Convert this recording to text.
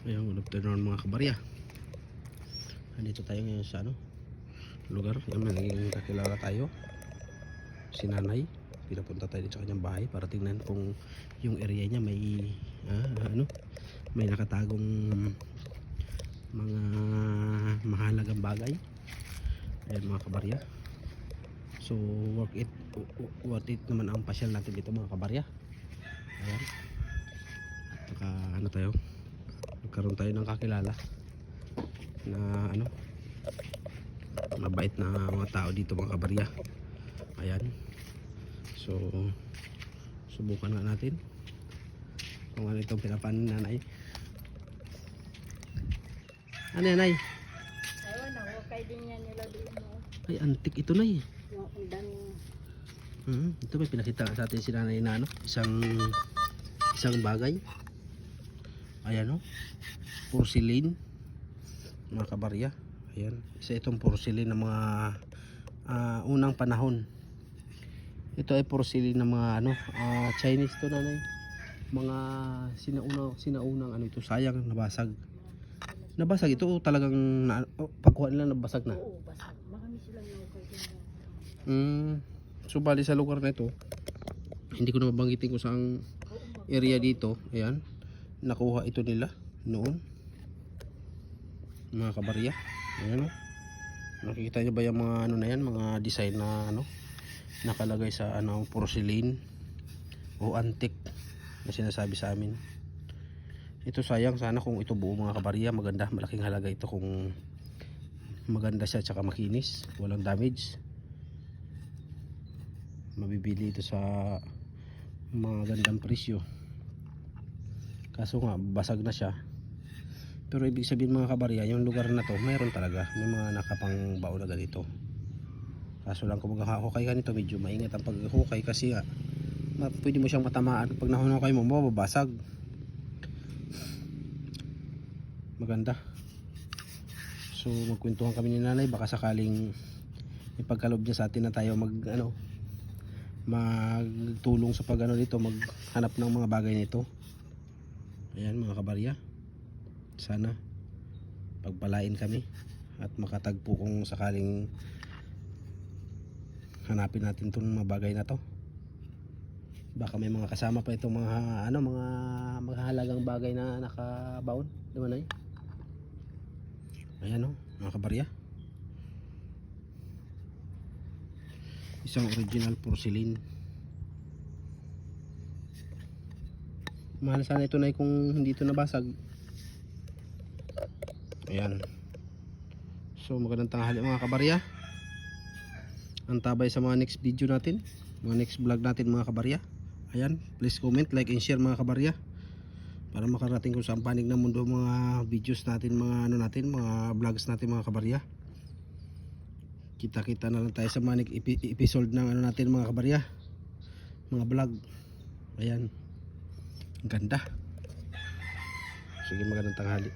Ayun, good afternoon mga kabarya. Andito tayo ngayon sa lugar. Yan, may naging kakilala tayo. Si nanay. Pinapunta tayo sa kanyang bahay para tingnan kung yung area niya may may nakatagong mga mahalagang bagay. Ayan mga kabarya. So worth it naman ang pasyal natin dito mga kabarya. Ayan. At saka tayo, nagkaroon tayo ng kakilala na mabait na mga tao dito mga kabarya. Ayan. So subukan nga natin kung ano itong pinapanin nanay. Ano yan, nay? Ayun, nakukay din yan nila doon. Ay, antik ito, nay. Yung dami. Ito may pinakita sa atin si nanay na isang bagay. Ayan, porcelain mga kabarya. Ayan, isa itong porcelain ng mga unang panahon. Ito ay porcelain ng mga Chinese to, nanay. Mga sinaunang ito, sayang nabasag ito talagang pagkuha nila nabasag na. Oo, basag. Marami silang nakukay din. So bali sa lugar na ito, hindi ko na mabanggitin kung saang area dito. Ayan, nakuha ito nila noon mga kabarya. Ayan, nakikita nyo ba yung mga na yan, mga design na nakalagay sa porcelain o antique na sinasabi sa amin. Ito sayang, sana kung ito buo mga kabarya, maganda, malaking halaga ito kung maganda siya tsaka makinis, walang damage. Mabibili ito sa magandang presyo. Kaso nga basag na siya. Pero ibig sabihin mga kabarya, yung lugar na to mayroon talaga, may mga nakapang bao na ganito. Kaso lang kung maghahukay ka nito, medyo maingat ang paghukay kasi pwede mo siyang matamaan. Pag nahukay mo, mababasag. Maganda. So magkwentuhan kami ni nanay, baka sakaling ipagkaloob niya sa atin na tayo magtulong sa dito, maghanap ng mga bagay nito. Ayan mga kabarya, sana pagpalain kami at makatagpo kung sakaling hanapin natin itong mga bagay na to. Baka may mga kasama pa itong mga mga mahalagang bagay na nakabaon, di ba, nay? Ayan mga kabarya, isang original porcelain. Mahal sana ito, nay, kung hindi ito nabasag. Ayan. So magandang tanghali mga kabarya. Antabay sa mga next video natin, mga next vlog natin mga kabarya. Ayan, please comment, like and share mga kabarya, para makarating kung saan panig ng mundo mga videos natin, mga mga vlogs natin mga kabarya. Kita-kita na lang tayo sa mga episode ng natin mga kabarya, mga vlog. Ayan, ang ganda. Sige, magandang tanghali.